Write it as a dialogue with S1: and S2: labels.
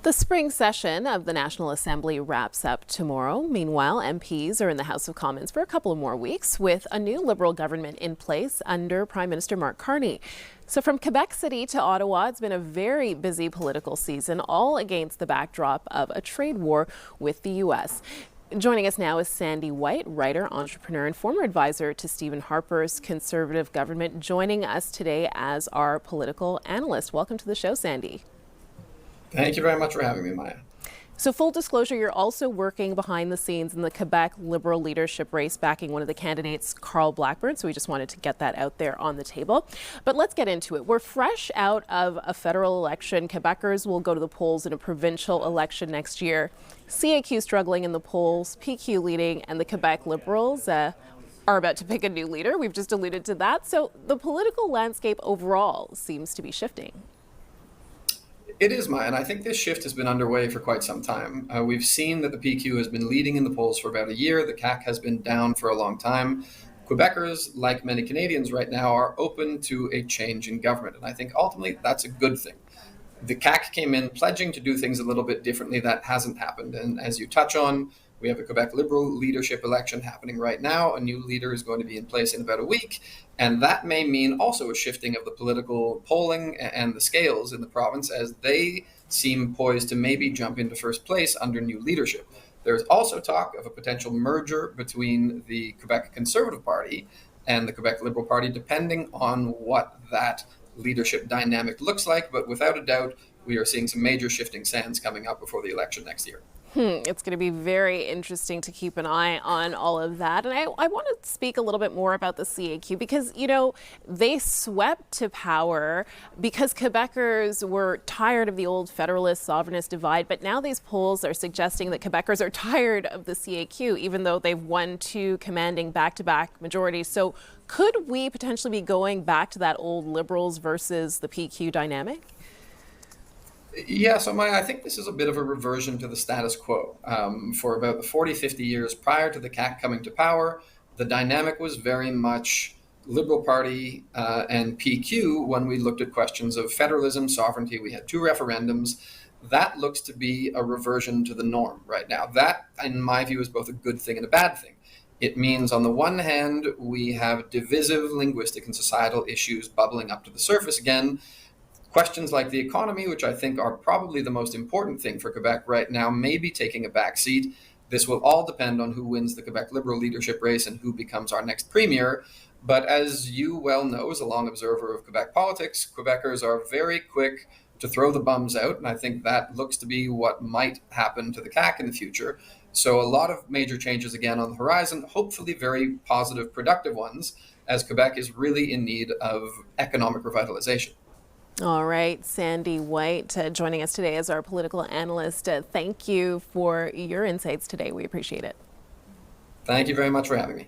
S1: The spring session of the National Assembly wraps up tomorrow. Meanwhile, MPs are in the House of Commons for a couple of more weeks with a new Liberal government in place under Prime Minister Mark Carney. So from Quebec City to Ottawa, it's been a very busy political season, all against the backdrop of a trade war with the U.S. Joining us now is Sandy White, writer, entrepreneur, and former advisor to Stephen Harper's Conservative government, joining us today as our political analyst. Welcome to the show, Sandy.
S2: Thank you very much for having me, Maya.
S1: So full disclosure, you're also working behind the scenes in the Quebec Liberal leadership race, backing one of the candidates, Carl Blackburn. So we just wanted to get that out there on the table. But let's get into it. We're fresh out of a federal election. Quebecers will go to the polls in a provincial election next year. CAQ struggling in the polls, PQ leading, and the Quebec Liberals are about to pick a new leader. We've just alluded to that. So the political landscape overall seems to be shifting.
S2: It is, Maya, and I think this shift has been underway for quite some time. We've seen that the PQ has been leading in the polls for about a year. The CAQ has been down for a long time. Quebecers, like many Canadians right now, are open to a change in government, and I think ultimately that's a good thing. The CAQ came in pledging to do things a little bit differently. That hasn't happened, and as you touch on, we have a Quebec Liberal leadership election happening right now. A new leader is going to be in place in about a week. And that may mean also a shifting of the political polling and the scales in the province as they seem poised to maybe jump into first place under new leadership. There's also talk of a potential merger between the Quebec Conservative Party and the Quebec Liberal Party, depending on what that leadership dynamic looks like. But without a doubt, we are seeing some major shifting sands coming up before the election next year.
S1: It's going to be very interesting to keep an eye on all of that. And I want to speak a little bit more about the CAQ because, you know, they swept to power because Quebecers were tired of the old federalist sovereignist divide. But now these polls are suggesting that Quebecers are tired of the CAQ, even though they've won two commanding back-to-back majorities. So could we potentially be going back to that old Liberals versus the PQ dynamic?
S2: Yeah, so Maya, I think this is a bit of a reversion to the status quo. For about the 40, 50 years prior to the CAQ coming to power, the dynamic was very much Liberal Party and PQ when we looked at questions of federalism, sovereignty. We had two referendums. That looks to be a reversion to the norm right now. That, in my view, is both a good thing and a bad thing. It means, on the one hand, we have divisive linguistic and societal issues bubbling up to the surface again. Questions like the economy, which I think are probably the most important thing for Quebec right now, may be taking a back seat. This will all depend on who wins the Quebec Liberal leadership race and who becomes our next premier. But as you well know, as a long observer of Quebec politics, Quebecers are very quick to throw the bums out. And I think that looks to be what might happen to the CAQ in the future. So a lot of major changes again on the horizon, hopefully very positive, productive ones, as Quebec is really in need of economic revitalization.
S1: All right, Sandy White joining us today as our political analyst. Thank you for your insights today. We appreciate it.
S2: Thank you very much for having me.